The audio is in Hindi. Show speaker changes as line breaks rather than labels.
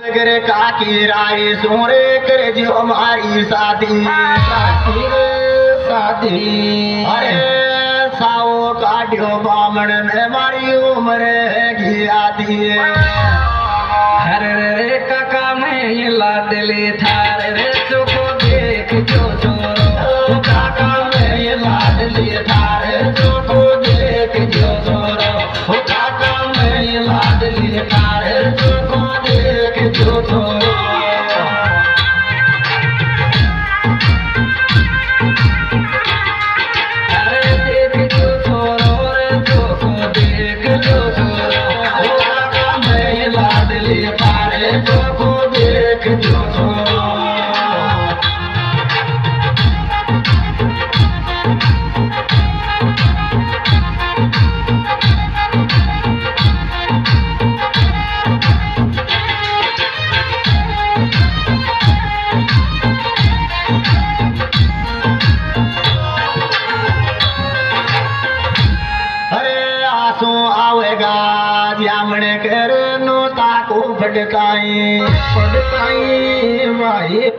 करे काकी राई सोरे करे जो हमारी शादी शादी शादी अरे साओ काटियो बामण ने मारी उम्र की आती
हरे रे काका मैं लाडली थार रे चुको देख जो छोरो
काका मैं लाडली थार चुको देख जो छोरो काका मैं लाडली थार चुको देख जो छोरो आवेगा जामण कर नो ताको फटकाई भाई